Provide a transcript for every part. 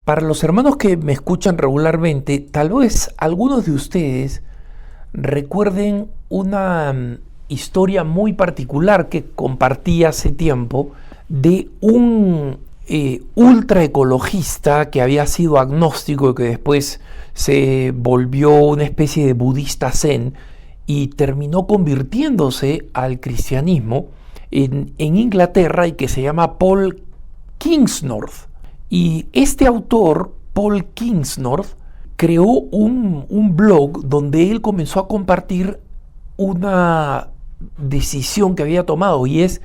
Para los hermanos que me escuchan regularmente, tal vez algunos de ustedes recuerden una historia muy particular que compartí hace tiempo de un ultraecologista que había sido agnóstico y que después se volvió una especie de budista zen y terminó convirtiéndose al cristianismo en Inglaterra, y que se llama Paul Kingsnorth. Y este autor, Paul Kingsnorth, creó un blog donde él comenzó a compartir una decisión que había tomado, y es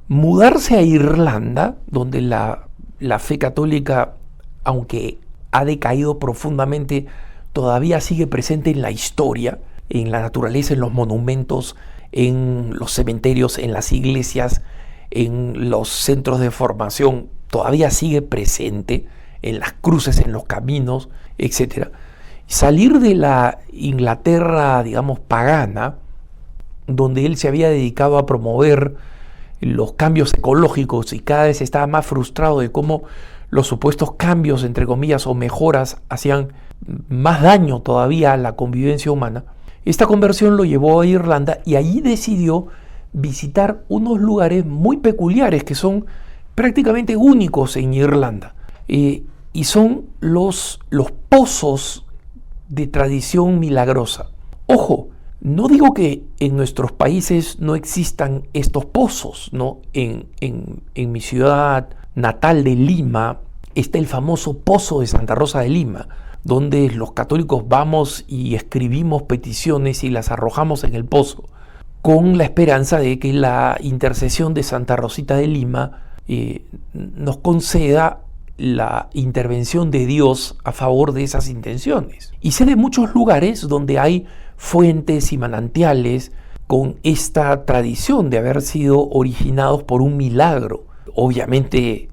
mudarse a Irlanda, donde la fe católica, aunque ha decaído profundamente, todavía sigue presente en la historia, en la naturaleza, en los monumentos, en los cementerios, en las iglesias, en los centros de formación, todavía sigue presente, en las cruces, en los caminos, etc. Salir de la Inglaterra, digamos, pagana, donde él se había dedicado a promover los cambios ecológicos y cada vez estaba más frustrado de cómo los supuestos cambios, entre comillas, o mejoras hacían más daño todavía a la convivencia humana. Esta conversión lo llevó a Irlanda, y allí decidió visitar unos lugares muy peculiares que son prácticamente únicos en Irlanda, y son los pozos de tradición milagrosa. Ojo, no digo que en nuestros países no existan estos pozos, ¿no? En mi ciudad natal de Lima está el famoso pozo de Santa Rosa de Lima, donde los católicos vamos y escribimos peticiones y las arrojamos en el pozo, con la esperanza de que la intercesión de Santa Rosita de Lima nos conceda la intervención de Dios a favor de esas intenciones. Y sé de muchos lugares donde hay fuentes y manantiales con esta tradición de haber sido originados por un milagro. Obviamente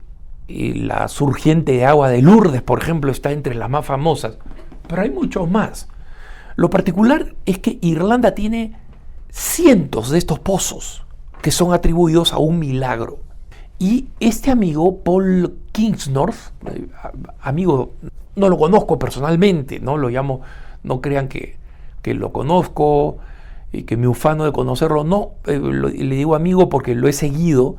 la surgiente de agua de Lourdes, por ejemplo, está entre las más famosas, pero hay muchos más. Lo particular es que Irlanda tiene cientos de estos pozos que son atribuidos a un milagro. Y este amigo, Paul Kingsnorth, amigo, no lo conozco personalmente, no lo llamo, no crean que lo conozco y que me ufano de conocerlo, no, le digo amigo porque lo he seguido,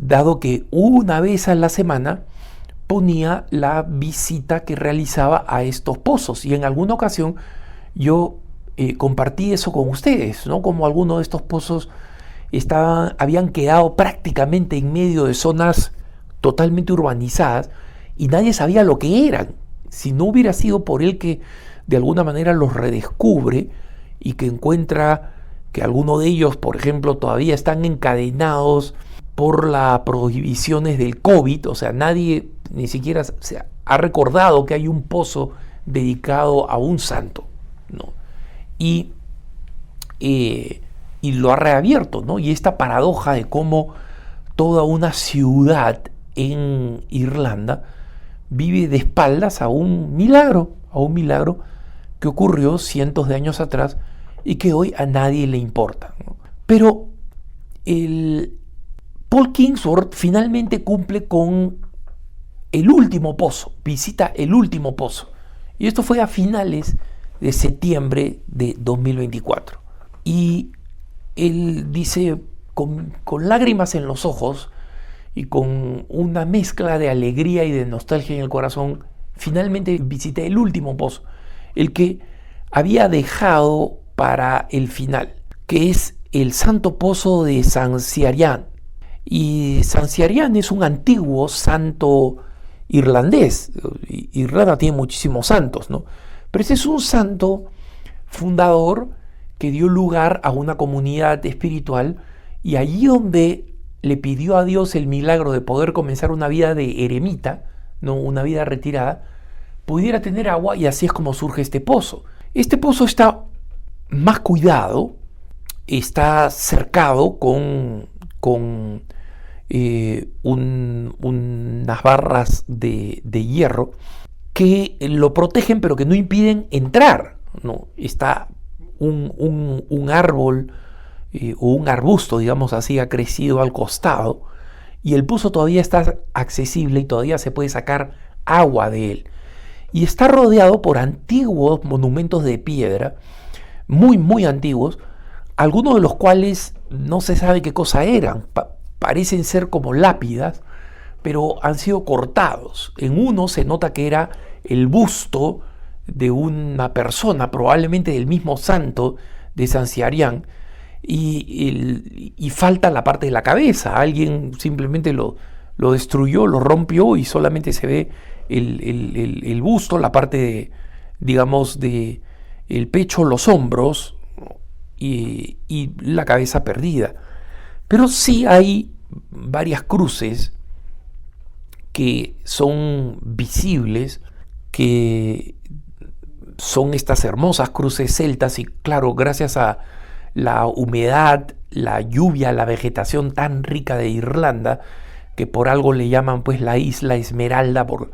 dado que una vez a la semana ponía la visita que realizaba a estos pozos, y en alguna ocasión yo compartí eso con ustedes, ¿no? Como algunos de estos pozos habían quedado prácticamente en medio de zonas totalmente urbanizadas y nadie sabía lo que eran. Si no hubiera sido por él, que de alguna manera los redescubre y que encuentra que algunos de ellos, por ejemplo, todavía están encadenados por las prohibiciones del COVID, o sea, nadie ni siquiera se ha recordado que hay un pozo dedicado a un santo, ¿no? Y lo ha reabierto, ¿no? Y esta paradoja de cómo toda una ciudad en Irlanda vive de espaldas a un milagro que ocurrió cientos de años atrás y que hoy a nadie le importa, ¿no? Pero Paul Kingsnorth finalmente cumple con el último pozo, visita el último pozo. Y esto fue a finales de septiembre de 2024. Y él dice, con lágrimas en los ojos y con una mezcla de alegría y de nostalgia en el corazón, finalmente visité el último pozo, el que había dejado para el final, que es el santo pozo de San Ciarán. Y San Ciarán es un antiguo santo irlandés. Irlanda tiene muchísimos santos, ¿no? Pero ese es un santo fundador que dio lugar a una comunidad espiritual, y allí donde le pidió a Dios el milagro de poder comenzar una vida de eremita, no una vida retirada, pudiera tener agua, y así es como surge este pozo. Este pozo está más cuidado, está cercado con unas barras de hierro que lo protegen, pero que no impiden entrar, ¿no? Está un árbol o un arbusto, digamos así, ha crecido al costado, y el pozo todavía está accesible y todavía se puede sacar agua de él. Y está rodeado por antiguos monumentos de piedra, muy, muy antiguos, algunos de los cuales no se sabe qué cosa eran. Parecen ser como lápidas, pero han sido cortados. En uno se nota que era el busto de una persona, probablemente del mismo santo de San Ciarián, y falta la parte de la cabeza. Alguien simplemente lo destruyó, lo rompió y solamente se ve el busto, la parte de, digamos, de el pecho, los hombros y la cabeza perdida. Pero sí hay varias cruces que son visibles, que son estas hermosas cruces celtas, y claro, gracias a la humedad, la lluvia, la vegetación tan rica de Irlanda, que por algo le llaman pues la isla Esmeralda por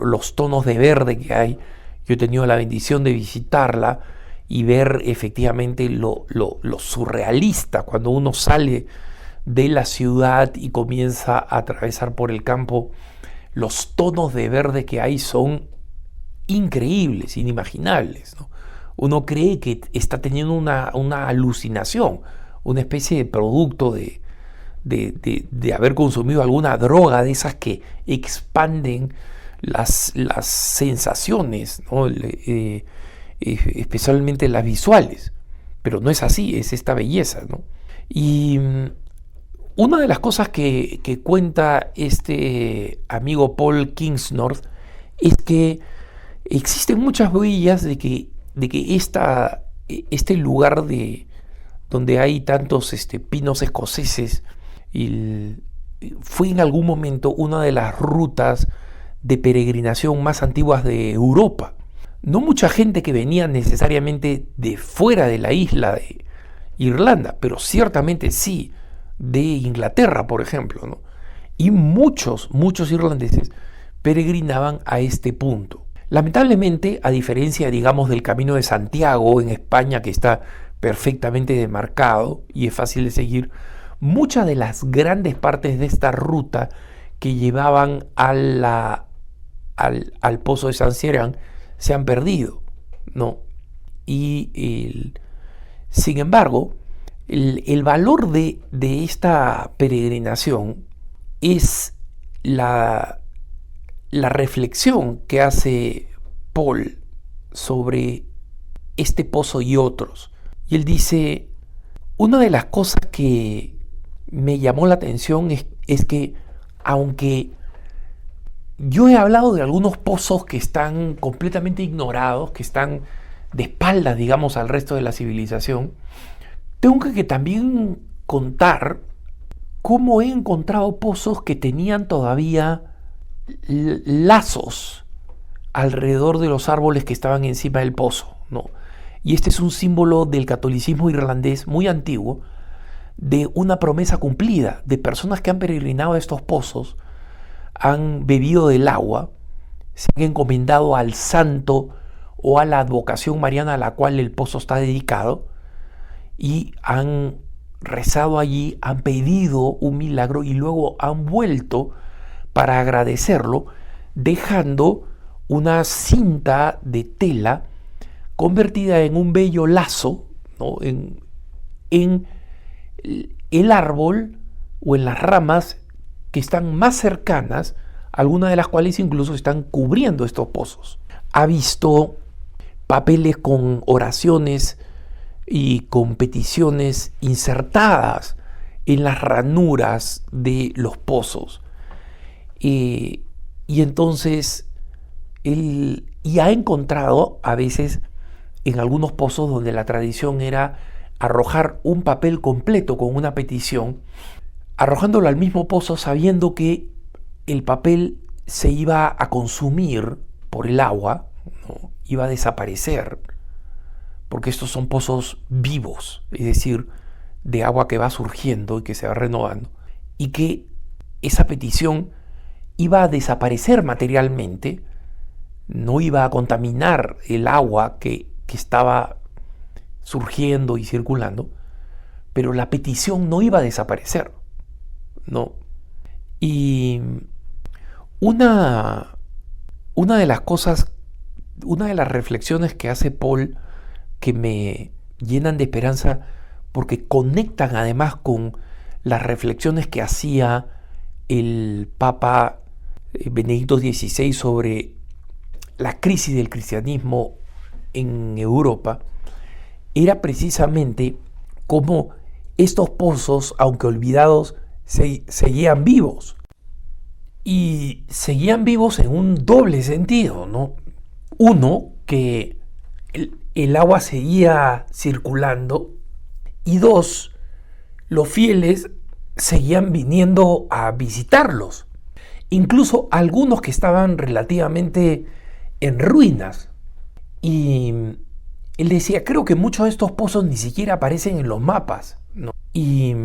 los tonos de verde que hay. Yo he tenido la bendición de visitarla y ver efectivamente lo surrealista cuando uno sale de la ciudad y comienza a atravesar por el campo. Los tonos de verde que hay son increíbles, inimaginables, ¿no? Uno cree que está teniendo una alucinación, una especie de producto de haber consumido alguna droga de esas que expanden las sensaciones, ¿no? Especialmente las visuales. Pero no es así, es esta belleza, ¿no? Y una de las cosas que cuenta este amigo Paul Kingsnorth es que existen muchas huellas de que este lugar donde hay tantos pinos escoceses fue en algún momento una de las rutas de peregrinación más antiguas de Europa. No mucha gente que venía necesariamente de fuera de la isla de Irlanda, pero ciertamente sí de Inglaterra, por ejemplo, ¿no? Y muchos irlandeses peregrinaban a este punto. Lamentablemente, a diferencia, digamos, del Camino de Santiago en España, que está perfectamente demarcado y es fácil de seguir, muchas de las grandes partes de esta ruta que llevaban al pozo de San Ciarián se han perdido, ¿no? Sin embargo, el valor de esta peregrinación es la reflexión que hace Paul sobre este pozo y otros. Y él dice, una de las cosas que me llamó la atención es que aunque yo he hablado de algunos pozos que están completamente ignorados, que están de espaldas, digamos, al resto de la civilización, tengo que también contar cómo he encontrado pozos que tenían todavía lazos alrededor de los árboles que estaban encima del pozo, ¿no? Y este es un símbolo del catolicismo irlandés muy antiguo, de una promesa cumplida, de personas que han peregrinado a estos pozos, han bebido del agua, se han encomendado al santo o a la advocación mariana a la cual el pozo está dedicado, y han rezado allí, han pedido un milagro y luego han vuelto para agradecerlo, dejando una cinta de tela convertida en un bello lazo, ¿no? en el árbol o en las ramas que están más cercanas, algunas de las cuales incluso están cubriendo estos pozos. Ha visto papeles con oraciones y con peticiones insertadas en las ranuras de los pozos. Y entonces él ha encontrado a veces en algunos pozos donde la tradición era arrojar un papel completo con una petición, arrojándolo al mismo pozo sabiendo que el papel se iba a consumir por el agua, ¿no? Iba a desaparecer, porque estos son pozos vivos, es decir, de agua que va surgiendo y que se va renovando, y que esa petición iba a desaparecer materialmente, no iba a contaminar el agua que estaba surgiendo y circulando, pero la petición no iba a desaparecer, ¿no? Y una una de las cosas, una de las reflexiones que hace Paul que me llenan de esperanza porque conectan además con las reflexiones que hacía el Papa Benedicto XVI sobre la crisis del cristianismo en Europa, era precisamente cómo estos pozos, aunque olvidados, seguían vivos. Y seguían vivos en un doble sentido, ¿no? Uno, que el agua seguía circulando, y dos, los fieles seguían viniendo a visitarlos, incluso algunos que estaban relativamente en ruinas. Y él decía, creo que muchos de estos pozos ni siquiera aparecen en los mapas, ¿no? Y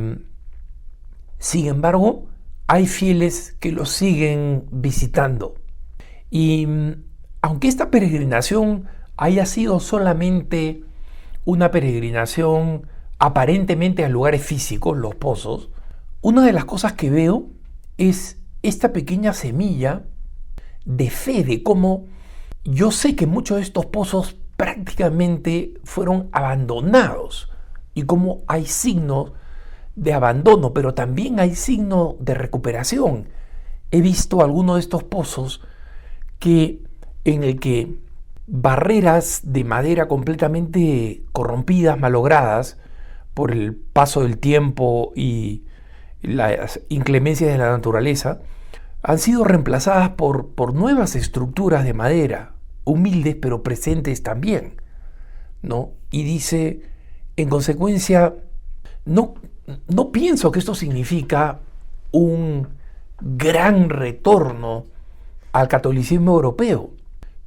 sin embargo, hay fieles que los siguen visitando. Y aunque esta peregrinación haya sido solamente una peregrinación aparentemente a lugares físicos, los pozos, una de las cosas que veo es esta pequeña semilla de fe, de cómo yo sé que muchos de estos pozos prácticamente fueron abandonados y cómo hay signos de abandono, pero también hay signos de recuperación. He visto algunos de estos pozos en el que barreras de madera completamente corrompidas, malogradas por el paso del tiempo y las inclemencias de la naturaleza, han sido reemplazadas por nuevas estructuras de madera, humildes pero presentes también, ¿no? Y dice, en consecuencia, no pienso que esto significa un gran retorno al catolicismo europeo,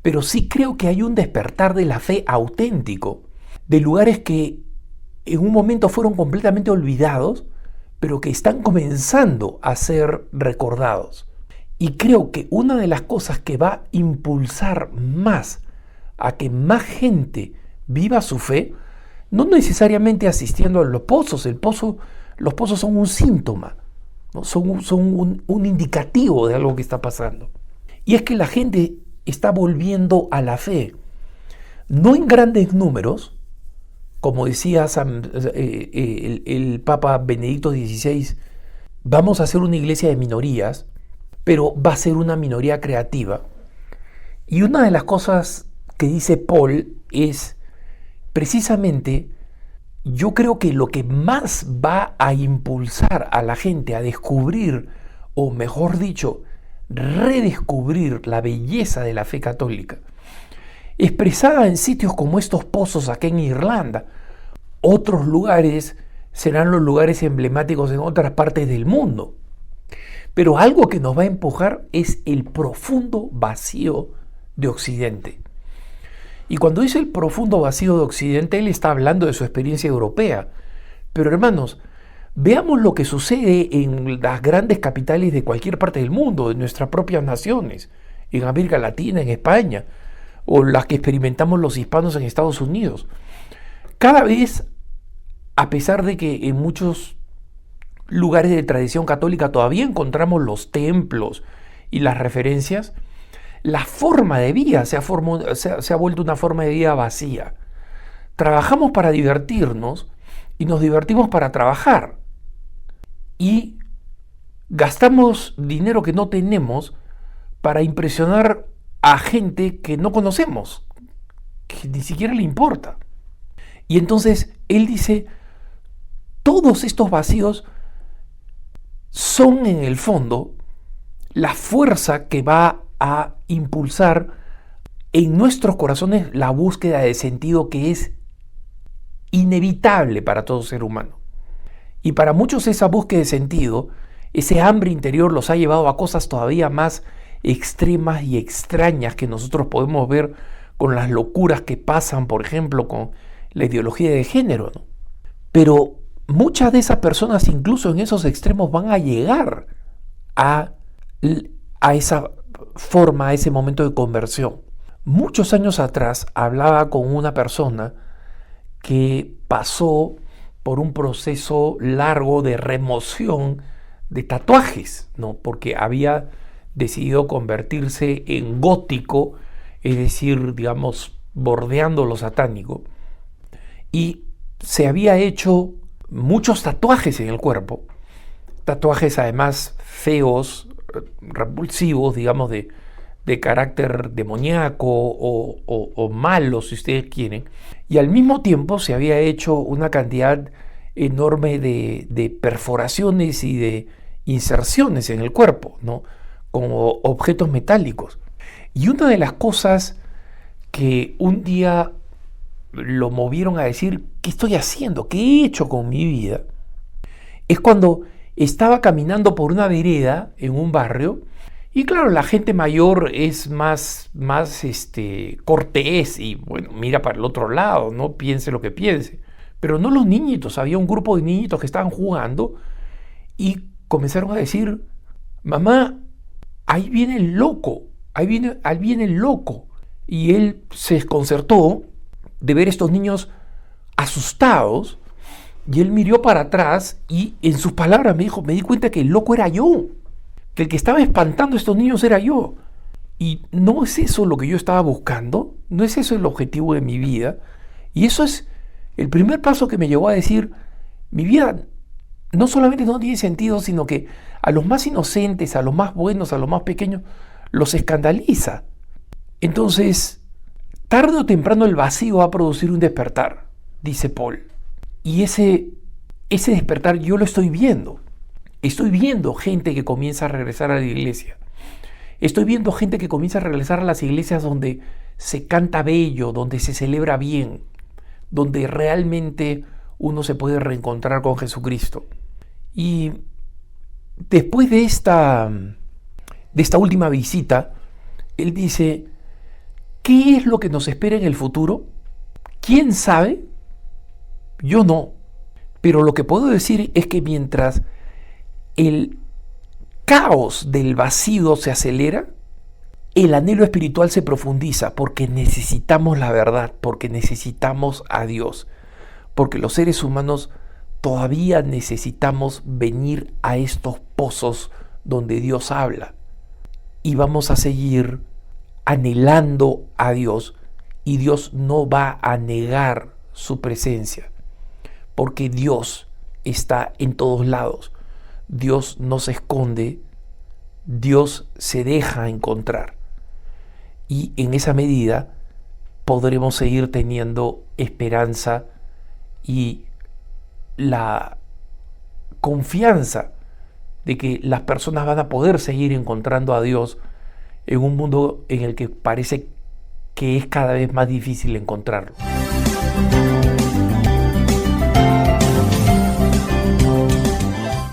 pero sí creo que hay un despertar de la fe auténtico, de lugares que en un momento fueron completamente olvidados, pero que están comenzando a ser recordados. Y creo que una de las cosas que va a impulsar más a que más gente viva su fe, no necesariamente asistiendo a los pozos. Los pozos son un síntoma, ¿no? Son un indicativo de algo que está pasando. Y es que la gente está volviendo a la fe, no en grandes números, como decía el Papa Benedicto XVI, vamos a hacer una iglesia de minorías, pero va a ser una minoría creativa. Y una de las cosas que dice Paul es, precisamente, yo creo que lo que más va a impulsar a la gente a descubrir, o mejor dicho, redescubrir la belleza de la fe católica, expresada en sitios como estos pozos aquí en Irlanda. Otros lugares serán los lugares emblemáticos en otras partes del mundo. Pero algo que nos va a empujar es el profundo vacío de Occidente. Y cuando dice el profundo vacío de Occidente, él está hablando de su experiencia europea. Pero hermanos, veamos lo que sucede en las grandes capitales de cualquier parte del mundo, de nuestras propias naciones, en América Latina, en España, o las que experimentamos los hispanos en Estados Unidos. Cada vez, a pesar de que en muchos lugares de tradición católica todavía encontramos los templos y las referencias, la forma de vida se ha vuelto una forma de vida vacía. Trabajamos para divertirnos y nos divertimos para trabajar. Y gastamos dinero que no tenemos para impresionar a gente que no conocemos, que ni siquiera le importa. Y entonces él dice, todos estos vacíos son en el fondo la fuerza que va a impulsar en nuestros corazones la búsqueda de sentido, que es inevitable para todo ser humano. Y para muchos esa búsqueda de sentido, ese hambre interior los ha llevado a cosas todavía más extremas y extrañas que nosotros podemos ver con las locuras que pasan, por ejemplo, con la ideología de género, ¿no? Pero muchas de esas personas, incluso en esos extremos, van a llegar a esa forma, a ese momento de conversión. Muchos años atrás hablaba con una persona que pasó por un proceso largo de remoción de tatuajes, ¿no? Porque había decidido convertirse en gótico, es decir, digamos, bordeando lo satánico, y se había hecho muchos tatuajes en el cuerpo, tatuajes además feos, repulsivos, digamos, de carácter demoníaco o malo, si ustedes quieren, y al mismo tiempo se había hecho una cantidad enorme de perforaciones y de inserciones en el cuerpo, ¿no? Como objetos metálicos. Y una de las cosas que un día lo movieron a decir, ¿qué estoy haciendo? ¿Qué he hecho con mi vida? Es cuando estaba caminando por una vereda en un barrio, y claro, la gente mayor es más cortés y bueno, mira para el otro lado, no piense lo que piense. Pero no los niñitos, había un grupo de niñitos que estaban jugando y comenzaron a decir, mamá, ahí viene el loco, ahí viene el loco. Y él se desconcertó de ver a estos niños asustados, y él miró para atrás y en sus palabras me dijo, me di cuenta que el loco era yo, que el que estaba espantando a estos niños era yo. Y no es eso lo que yo estaba buscando, no es eso el objetivo de mi vida. Y eso es el primer paso que me llevó a decir, mi vida no solamente no tiene sentido, sino que a los más inocentes, a los más buenos, a los más pequeños, los escandaliza. Entonces, tarde o temprano el vacío va a producir un despertar, dice Paul. Y ese despertar yo lo estoy viendo. Estoy viendo gente que comienza a regresar a la iglesia. Estoy viendo gente que comienza a regresar a las iglesias donde se canta bello, donde se celebra bien, donde realmente uno se puede reencontrar con Jesucristo. Y después de esta última visita, él dice, ¿qué es lo que nos espera en el futuro? ¿Quién sabe? Yo no. Pero lo que puedo decir es que mientras el caos del vacío se acelera, el anhelo espiritual se profundiza porque necesitamos la verdad, porque necesitamos a Dios, porque los seres humanos todavía necesitamos venir a estos pozos donde Dios habla y vamos a seguir anhelando a Dios y Dios no va a negar su presencia porque Dios está en todos lados. Dios no se esconde, Dios se deja encontrar. Y en esa medida podremos seguir teniendo esperanza y la confianza de que las personas van a poder seguir encontrando a Dios en un mundo en el que parece que es cada vez más difícil encontrarlo.